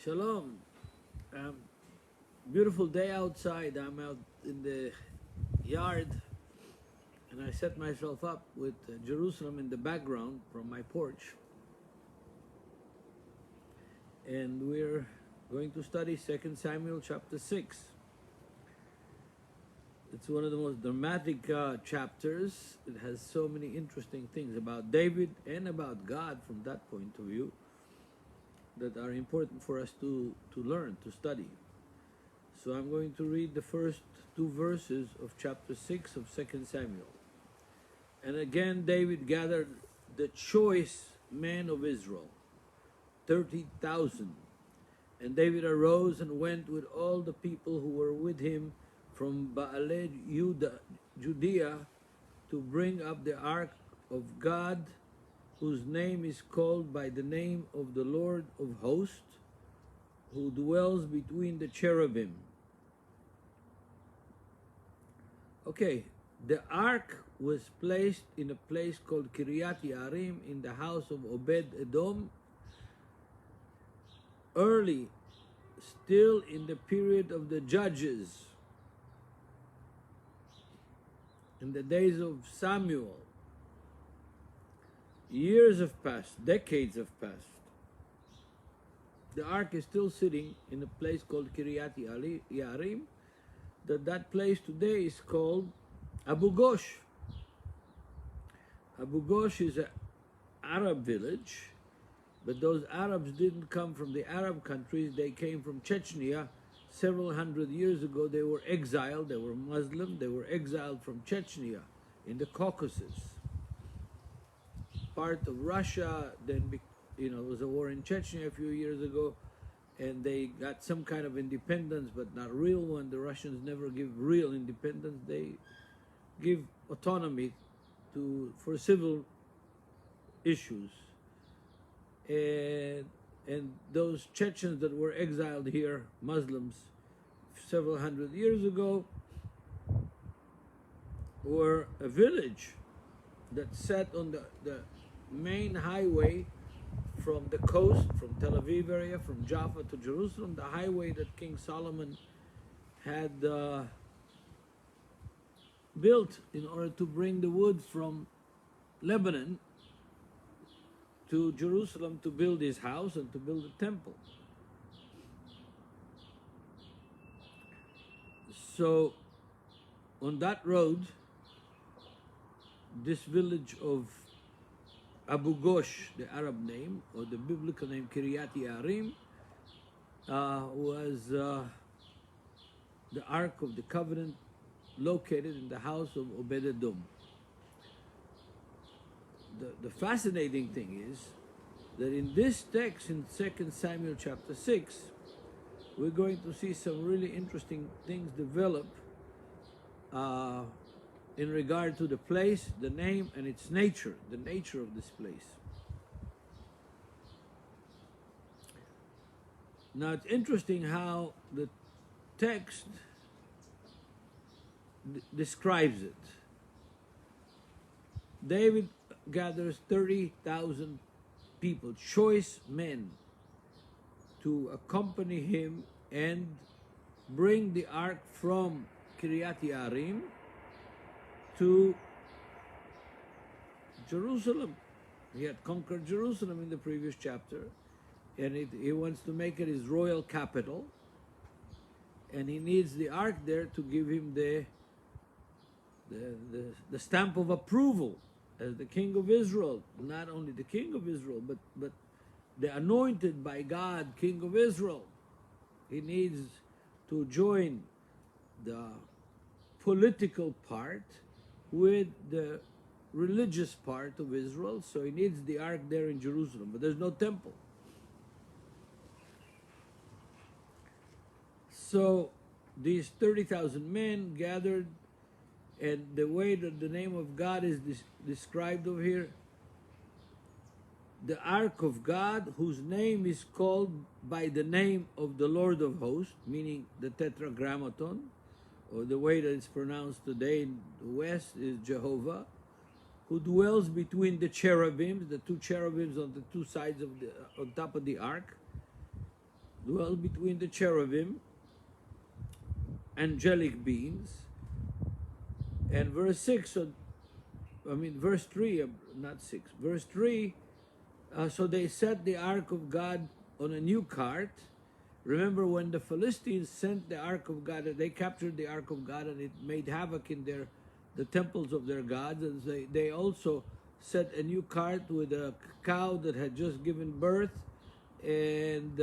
Shalom. Beautiful day outside. I'm out in the yard and I set myself up with Jerusalem in the background from my porch. And we're going to study 2 Samuel chapter 6. It's one of the most dramatic chapters. It has so many interesting things about David and about God from that point of view that are important for us to learn, to study. So I'm going to read the first two verses of chapter 6 of 2 Samuel. And again David gathered the choice men of Israel, 30,000. And David arose and went with all the people who were with him from Baale Judea to bring up the ark of God, whose name is called by the name of the Lord of hosts, who dwells between the cherubim. Okay, the ark was placed in a place called Kiryat Yarim in the house of Obed Edom, early, still in the period of the judges, in the days of Samuel. Years have passed, decades have passed. The ark is still sitting in a place called Kiryat Yarim. That place today is called Abu Ghosh. Abu Ghosh is an Arab village, but those Arabs didn't come from the Arab countries. They came from Chechnya. Several hundred years ago they were exiled. They were Muslim. They were exiled from Chechnya in the Caucasus, part of Russia. Then there was a war in Chechnya a few years ago, and they got some kind of independence, but not real one. The Russians never give real independence. They give autonomy for civil issues. And those Chechens that were exiled here, Muslims, several hundred years ago, were a village that sat on the main highway from the coast, from Tel Aviv area, from Jaffa to Jerusalem, the highway that King Solomon had built in order to bring the wood from Lebanon to Jerusalem to build his house and to build a temple. So on that road, this village of Abu Ghosh, the Arab name, or the biblical name Kiryat Yarim, was the Ark of the Covenant, located in the house of Obed Edom. The fascinating thing is that in this text, in 2 Samuel chapter 6, we're going to see some really interesting things develop in regard to the place, the name, and its nature, the nature of this place. Now it's interesting how the text describes it. David gathers 30,000 people, choice men, to accompany him and bring the ark from Kiryat Yarim to Jerusalem. He had conquered Jerusalem in the previous chapter, and he wants to make it his royal capital, and he needs the ark there to give him the stamp of approval as the king of Israel. Not only the king of Israel, but the anointed by God king of Israel. He needs to join the political part with the religious part of Israel, so he needs the ark there in Jerusalem, but there's no temple. So these 30,000 men gathered, and the way that the name of God is described over here, the ark of God, whose name is called by the name of the Lord of hosts, meaning the Tetragrammaton, or the way that it's pronounced today in the West is Jehovah, who dwells between the cherubims, the two cherubims on the two sides of on top of the ark. dwell between the cherubim, angelic beings. And verse 6, verse 3, not 6, verse 3, so they set the ark of God on a new cart. Remember when the Philistines sent the ark of God, they captured the ark of God and it made havoc in the temples of their gods. And they also set a new cart with a cow that had just given birth and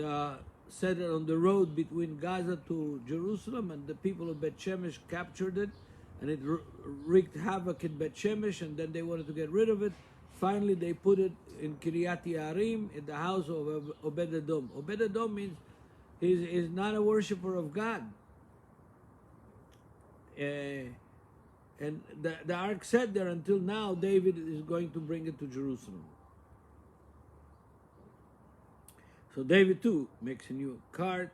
set it on the road between Gaza to Jerusalem, and the people of Bet Shemesh captured it, and it wreaked havoc in Bet Shemesh, and then they wanted to get rid of it. Finally, they put it in Kiryat Yearim, in the house of Obed-Edom. Obed-Edom means he's not a worshiper of God. And the ark sat there until now. David is going to bring it to Jerusalem. So David too makes a new cart,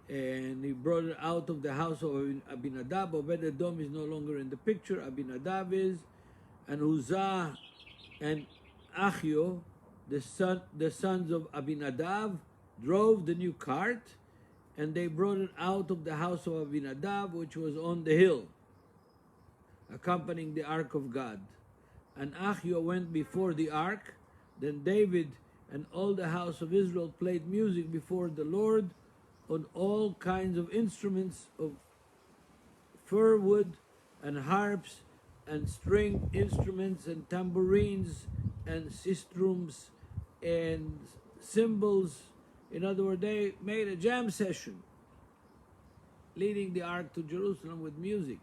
and he brought it out of the house of Abinadab. Obed-Edom is no longer in the picture. Abinadab is, and Uzzah and Achio, the sons of Abinadab, drove the new cart, and they brought it out of the house of Abinadab, which was on the hill, accompanying the ark of God. And Achio went before the ark. Then David and all the house of Israel played music before the Lord on all kinds of instruments of fir wood and harps and string instruments and tambourines and sistrums and cymbals. In other words, they made a jam session leading the ark to Jerusalem with music.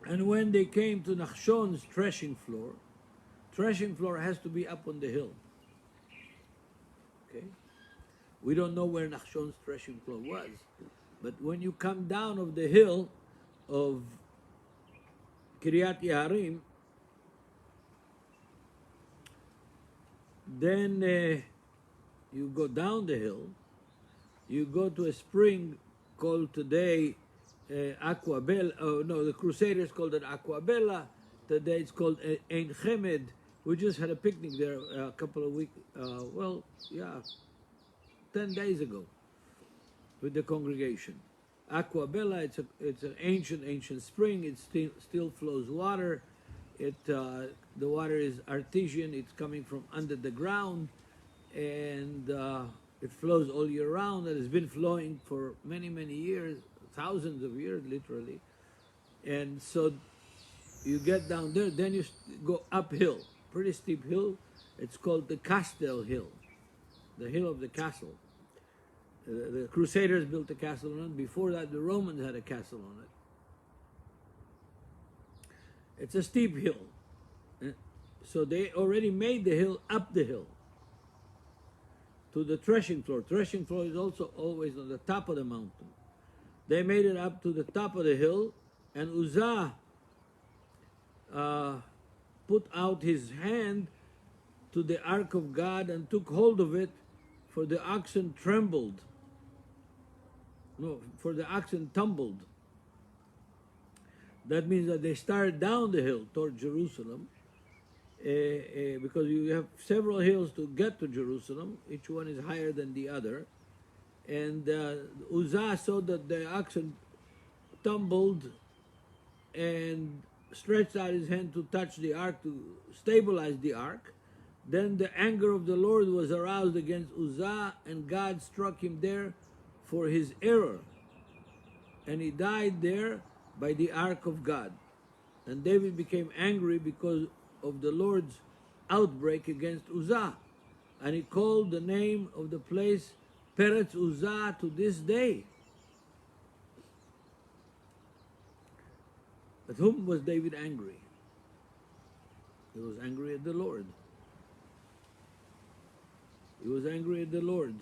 And when they came to Nachshon's threshing floor has to be up on the hill. Okay? We don't know where Nachshon's threshing floor was, but when you come down of the hill of Kiryat Yearim, then you go down the hill, you go to a spring called today Aquabella. Oh no, the Crusaders called it Aquabella. Today it's called Ein Chemed. We just had a picnic there a couple of weeks, 10 days ago with the congregation. Aquabella, it's an ancient spring. It still flows water. The water is artesian. It's coming from under the ground, and it flows all year round. And it's been flowing for many years, thousands of years, literally. And so you get down there, then you go uphill, pretty steep hill. It's called the Castle Hill, the hill of the castle. The Crusaders built a castle on it. Before that, the Romans had a castle on it. It's a steep hill. So they already made the hill up the hill to the threshing floor. Threshing floor is also always on the top of the mountain. They made it up to the top of the hill, and Uzzah put out his hand to the ark of God and took hold of it, for the oxen trembled. No, for the oxen tumbled. That means that they started down the hill toward Jerusalem, because you have several hills to get to Jerusalem. Each one is higher than the other. And Uzzah saw that the oxen tumbled and stretched out his hand to touch the ark, to stabilize the ark. Then the anger of the Lord was aroused against Uzzah, and God struck him there for his error. And he died there by the ark of God. And David became angry because of the Lord's outbreak against Uzzah. And he called the name of the place Peretz Uzzah to this day. At whom was David angry? He was angry at the Lord. He was angry at the Lord.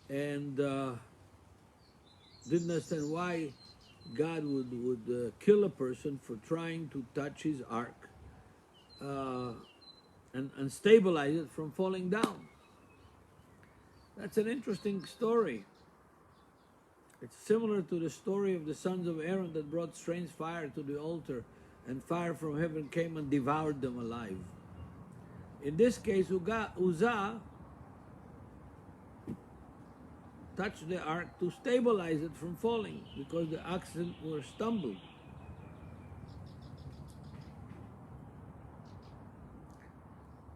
And didn't understand why God would kill a person for trying to touch his ark and stabilize it from falling down. That's an interesting story. It's similar to the story of the sons of Aaron that brought strange fire to the altar, and fire from heaven came and devoured them alive. In this case, Uzzah touched the ark to stabilize it from falling because the oxen were stumbled.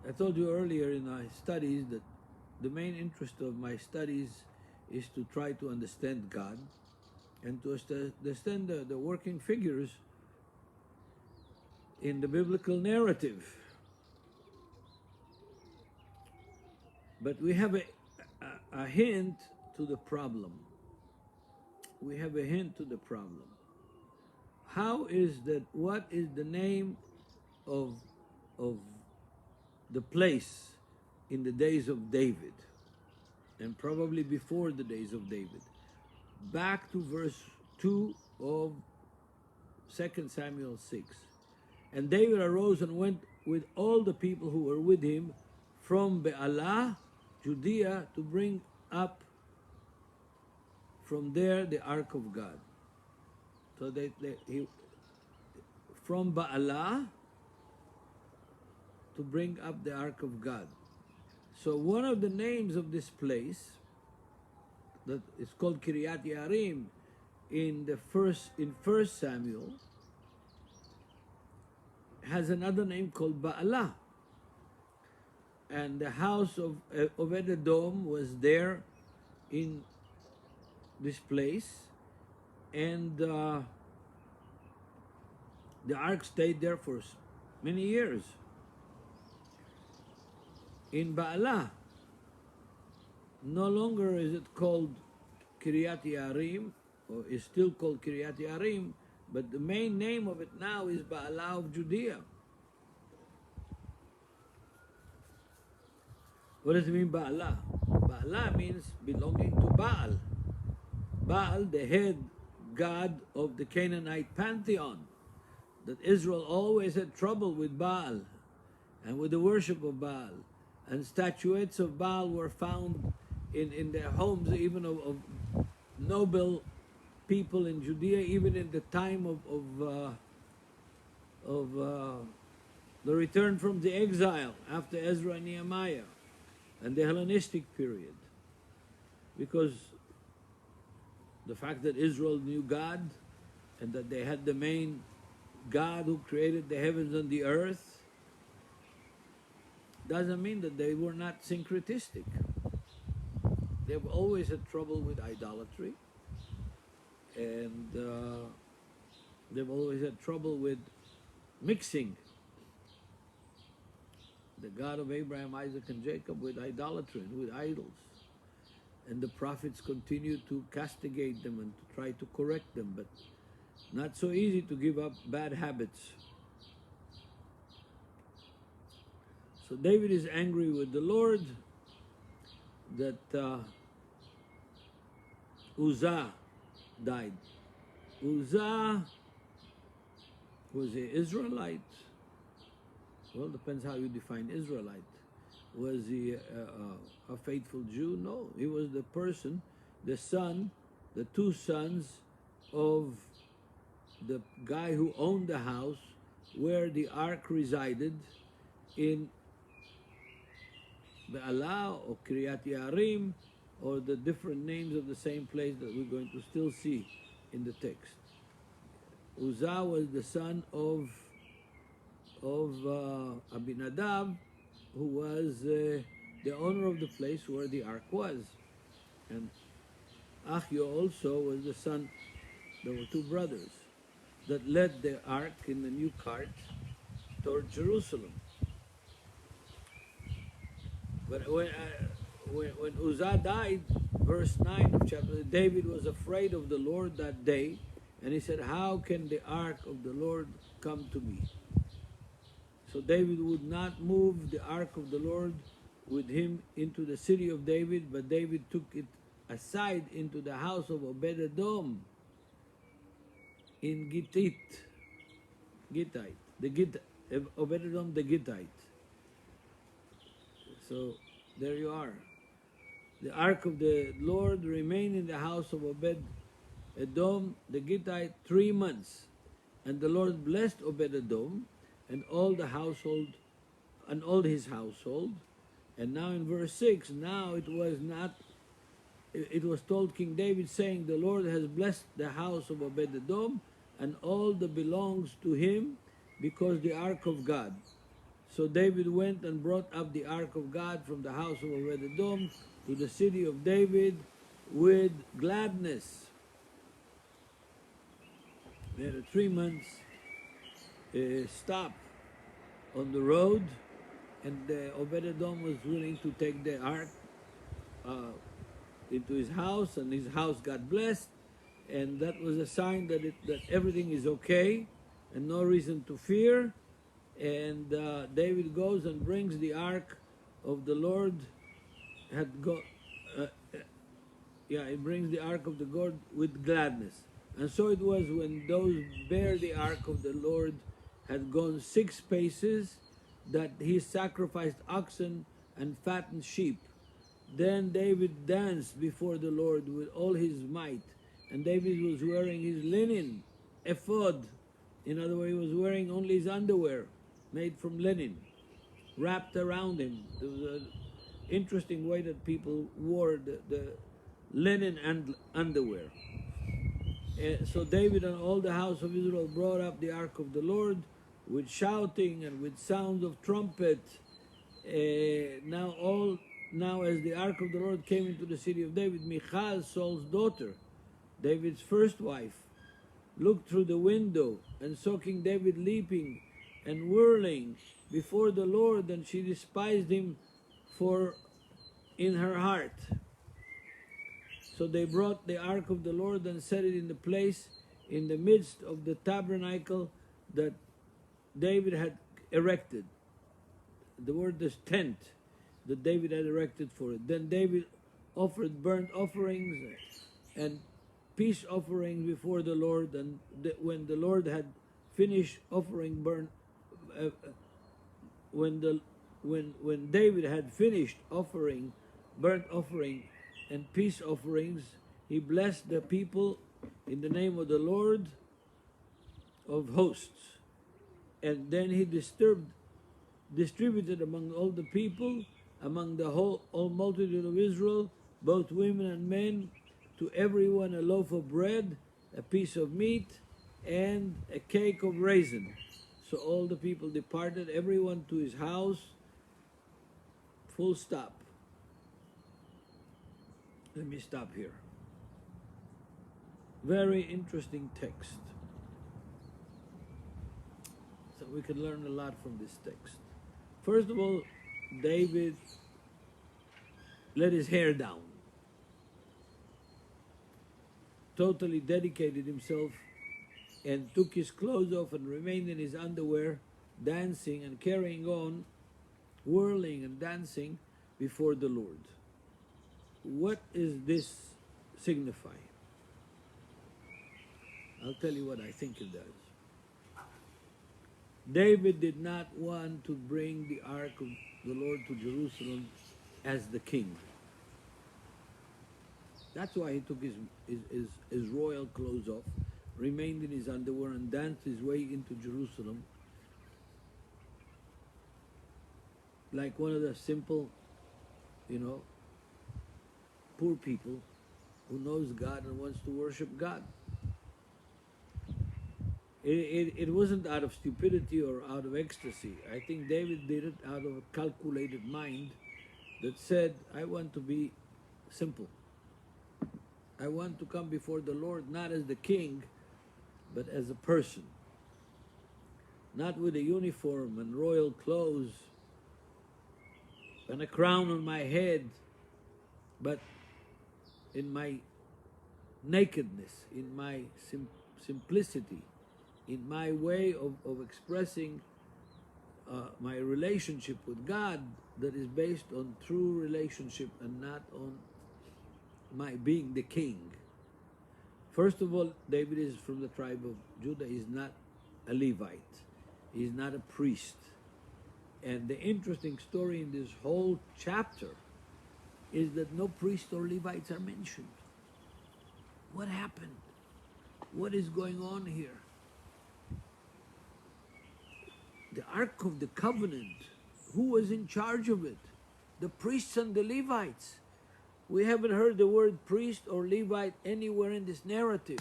I told you earlier in my studies that the main interest of my studies is to try to understand God and to understand the working figures in the biblical narrative. But we have a hint to the problem. We have a hint to the problem. How is that? What is the name of the place in the days of David, and probably before the days of David? Back to verse 2 of 2 Samuel 6. And David arose and went with all the people who were with him from Baalah, Judea, to bring up from there the ark of God. So from Baalah to bring up the ark of God. So one of the names of this place that is called Kiryat Yarim in First Samuel has another name called Baalah. And the house of Obed-Edom was there in this place, and the ark stayed there for many years in Baalah. No longer is it called Kiryat Yarim, or is still called Kiryat Yarim, but the main name of it now is Baalah of Judea. What does it mean, Baalah? Baalah means belonging to Baal. Baal, the head god of the Canaanite pantheon. That Israel always had trouble with Baal and with the worship of Baal. And statuettes of Baal were found in their homes, even of noble people in Judea, even in the time of the return from the exile after Ezra and Nehemiah and the Hellenistic period. Because the fact that Israel knew God and that they had the main God who created the heavens and the earth doesn't mean that they were not syncretistic. They've always had trouble with idolatry, and they've always had trouble with mixing the God of Abraham, Isaac, and Jacob with idolatry and with idols. And the prophets continue to castigate them and to try to correct them, but not so easy to give up bad habits. So David is angry with the Lord that Uzzah died. Uzzah was an Israelite. Well, depends how you define Israelite. Was he a faithful Jew? No, he was the person, the son, the two sons of the guy who owned the house where the ark resided in Baalah or Kiryat Yarim, or the different names of the same place that we're going to still see in the text. Uzzah was the son of Abinadab, who was the owner of the place where the ark was. And Achio also was the son. There were two brothers that led the ark in the new cart toward Jerusalem. But when Uzzah died, verse 9 of chapter, David was afraid of the Lord that day, and he said, how can the ark of the Lord come to me? So David would not move the ark of the Lord with him into the city of David, but David took it aside into the house of Obed-Edom in Gittite, Obed-Edom the Gittite. So there you are. The ark of the Lord remained in the house of Obed-Edom the Gittite 3 months, and the Lord blessed Obed-Edom and all the household and all his household. And now in verse 6, now it was not, it was told King David, saying, the Lord has blessed the house of Obed-Edom and all that belongs to him, because the ark of God. So David went and brought up the ark of God from the house of Obed-Edom to the city of David with gladness. We had a 3 months stop on the road, and Obed-Edom was willing to take the ark into his house, and his house got blessed, and that was a sign that that everything is okay and no reason to fear. And David goes and brings the ark of the Lord. He brings the ark of the God with gladness. And so it was, when those bear the ark of the Lord had gone 6 paces, that he sacrificed oxen and fattened sheep. Then David danced before the Lord with all his might. And David was wearing his linen ephod. In other words, he was wearing only his underwear, made from linen, wrapped around him. There was an interesting way that people wore the linen and underwear. So David and all the house of Israel brought up the ark of the Lord with shouting and with sounds of trumpet. Now as the ark of the Lord came into the city of David, Michal, Saul's daughter, David's first wife, looked through the window and saw King David leaping and whirling before the Lord, and she despised him in her heart. So they brought the ark of the Lord and set it in the place in the midst of the tabernacle that David had erected. The word is tent, that David had erected for it. Then David offered burnt offerings and peace offerings before the Lord, and when the Lord had finished offering when David had finished offering burnt offering and peace offerings, he blessed the people in the name of the Lord of hosts. And then he distributed among all the people, among the whole multitude of Israel, both women and men, to everyone a loaf of bread, a piece of meat, and a cake of raisin. So all the people departed, everyone to his house, full stop. Let me stop here. Very interesting text. So we can learn a lot from this text. First of all, David let his hair down, totally dedicated himself, and took his clothes off and remained in his underwear, dancing and carrying on, whirling and dancing before the Lord. What is this signify? I'll tell you what I think it does. David did not want to bring the ark of the Lord to Jerusalem as the king. That's why he took his royal clothes off, remained in his underwear, and danced his way into Jerusalem like one of the simple, poor people who knows God and wants to worship God. It wasn't out of stupidity or out of ecstasy. I think David did it out of a calculated mind that said, I want to be simple. I want to come before the Lord not as the king, but as a person. Not with a uniform and royal clothes and a crown on my head, but in my nakedness, in my simplicity, in my way of expressing my relationship with God, that is based on true relationship and not on my being the king. First of all, David is from the tribe of Judah. He's not a Levite. He's not a priest. And the interesting story in this whole chapter is that no priests or Levites are mentioned. What happened? What is going on here? The Ark of the Covenant, who was in charge of it? The priests and the Levites. We haven't heard the word priest or Levite anywhere in this narrative.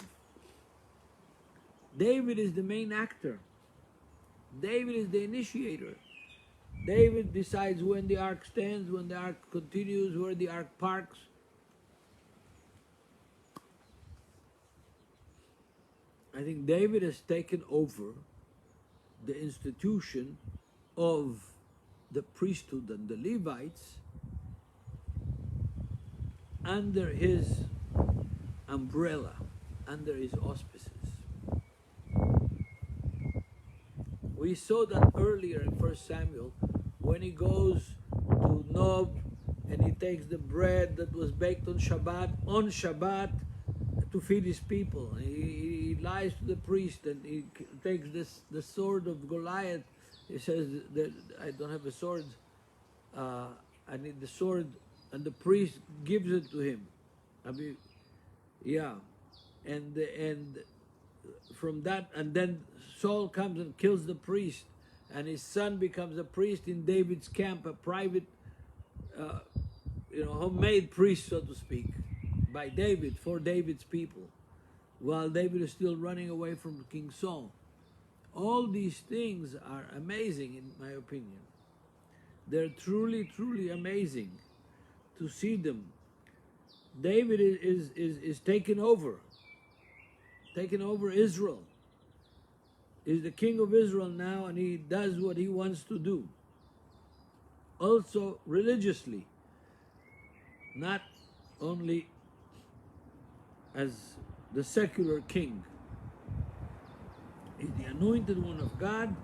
David is the main actor. David is the initiator. David decides when the ark stands, when the ark continues, where the ark parks. I think David has taken over the institution of the priesthood and the Levites under his umbrella, under his auspices. We saw that earlier in 1 Samuel when he goes to Nob and he takes the bread that was baked on Shabbat to feed his people. He lies to the priest and he takes the sword of Goliath. He says that I don't have a sword, I need the sword, and the priest gives it to him. I mean, yeah, and from that, and then Saul comes and kills the priest, and his son becomes a priest in David's camp, a private, homemade priest, so to speak, by David, for David's people, while David is still running away from King Saul. All these things are amazing, in my opinion. They're truly, truly amazing to see them. David is taking over Israel. He's the king of Israel now, and he does what he wants to do. Also religiously, not only as the secular king. He's the anointed one of God,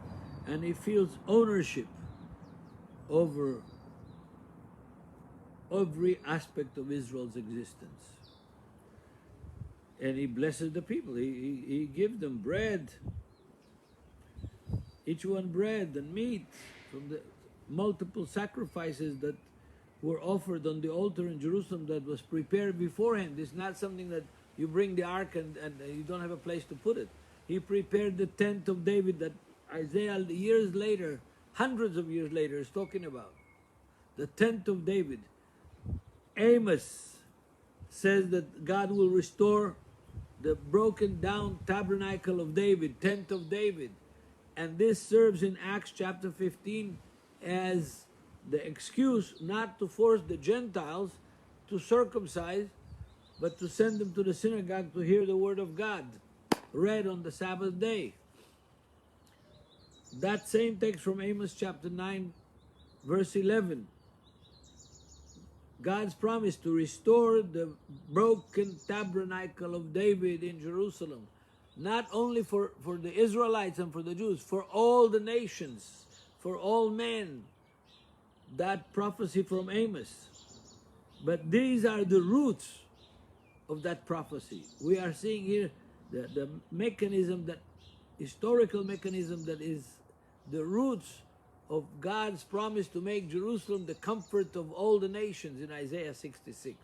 and he feels ownership over every aspect of Israel's existence. And he blesses the people. He gives them bread, each one bread and meat from the multiple sacrifices that were offered on the altar in Jerusalem that was prepared beforehand. It's not something that you bring the ark and you don't have a place to put it. He prepared the tent of David that Isaiah years later, hundreds of years later, is talking about. The tent of David. Amos says that God will restore the broken down tabernacle of David, tent of David. And this serves in Acts chapter 15 as the excuse not to force the Gentiles to circumcise, but to send them to the synagogue to hear the word of God read on the Sabbath day. That same text from Amos chapter 9 verse 11. God's promise to restore the broken tabernacle of David in Jerusalem, not only for the Israelites and for the Jews, for all the nations, for all men. That prophecy from Amos. But these are the roots of that prophecy. We are seeing here the mechanism, that historical mechanism that is the roots of God's promise to make Jerusalem the comfort of all the nations in Isaiah 66.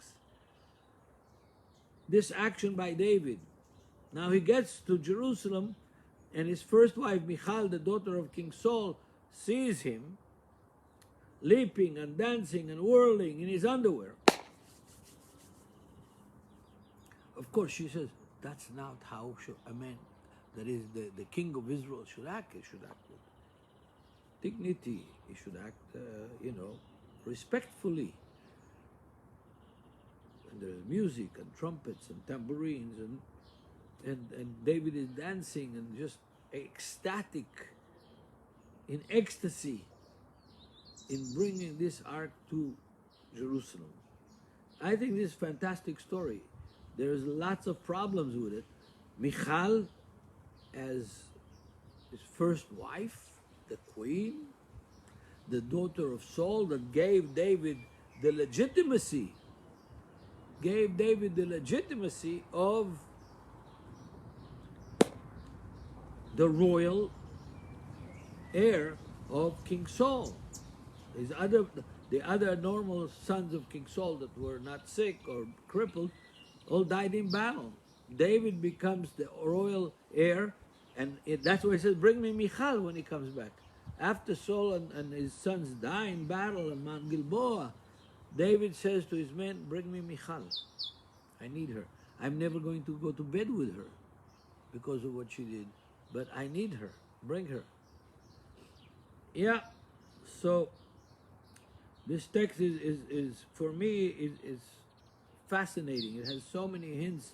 This action by David. Now he gets to Jerusalem, and his first wife Michal, the daughter of King Saul, sees him leaping and dancing and whirling in his underwear. Of course, she says, that's not how a man that is the king of Israel should act. He should act with dignity. He should act, respectfully. And there's music and trumpets and tambourines, and David is dancing and just ecstatic, in ecstasy, in bringing this ark to Jerusalem. I think this is a fantastic story. There's lots of problems with it. Michal, as his first wife, the queen, the daughter of Saul, that gave David the legitimacy, of the royal heir of King Saul. The other normal sons of King Saul that were not sick or crippled all died in battle. David becomes the royal heir, and that's why he says, bring me Michal when he comes back. After Saul and his sons die in battle on Mount Gilboa, David says to his men, bring me Michal. I need her. I'm never going to go to bed with her because of what she did, but I need her. Bring her. Yeah, so this text is for me, is fascinating. It has so many hints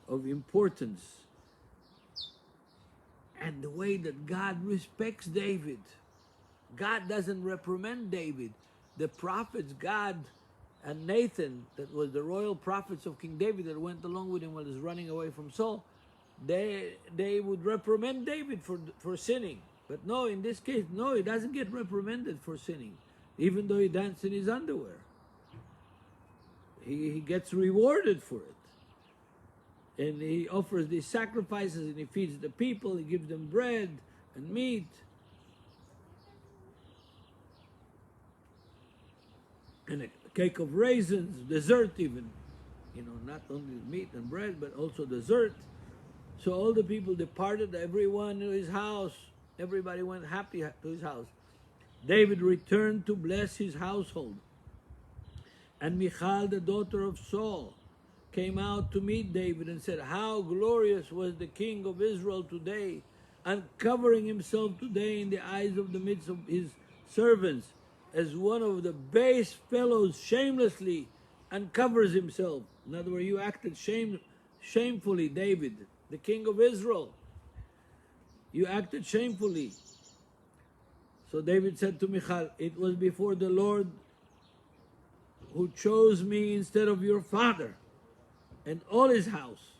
of importance. And the way that God respects David. God doesn't reprimand David. The prophets, Gad and Nathan, that was the royal prophets of King David that went along with him while he was running away from Saul, they would reprimand David for sinning. But no, in this case, no, he doesn't get reprimanded for sinning, even though he danced in his underwear. He gets rewarded for it. And he offers these sacrifices and he feeds the people, he gives them bread and meat. And a cake of raisins, dessert even. You know, not only meat and bread, but also dessert. So all the people departed, everyone to his house. Everybody went happy to his house. David returned to bless his household. And Michal, the daughter of Saul, came out to meet David and said, how glorious was the king of Israel today, uncovering himself today in the eyes of the midst of his servants, as one of the base fellows shamelessly uncovers himself. In other words, you acted shamefully, David, the king of Israel. You acted shamefully. So David said to Michal, it was before the Lord who chose me instead of your father and all his house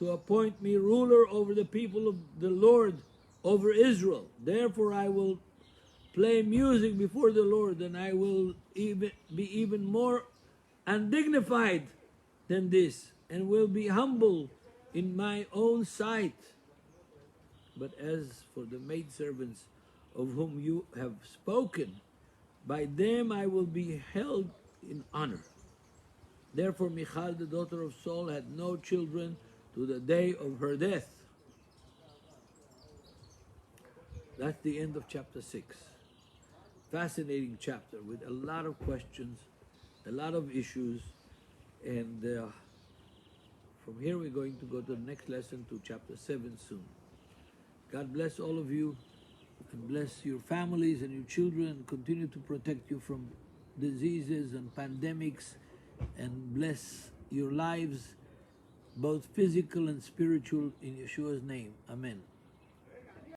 to appoint me ruler over the people of the Lord, over Israel. Therefore I will play music before the Lord, and I will be even more undignified than this, and will be humble in my own sight. But as for the maidservants of whom you have spoken, by them I will be held in honor. Therefore Michal, the daughter of Saul, had no children to the day of her death. That's the end of chapter 6. Fascinating chapter with a lot of questions, a lot of issues, and from here we're going to go to the next lesson, to chapter 7 soon. God bless all of you, and bless your families and your children, and continue to protect you from diseases and pandemics, and bless your lives, both physical and spiritual, in Yeshua's name. Amen.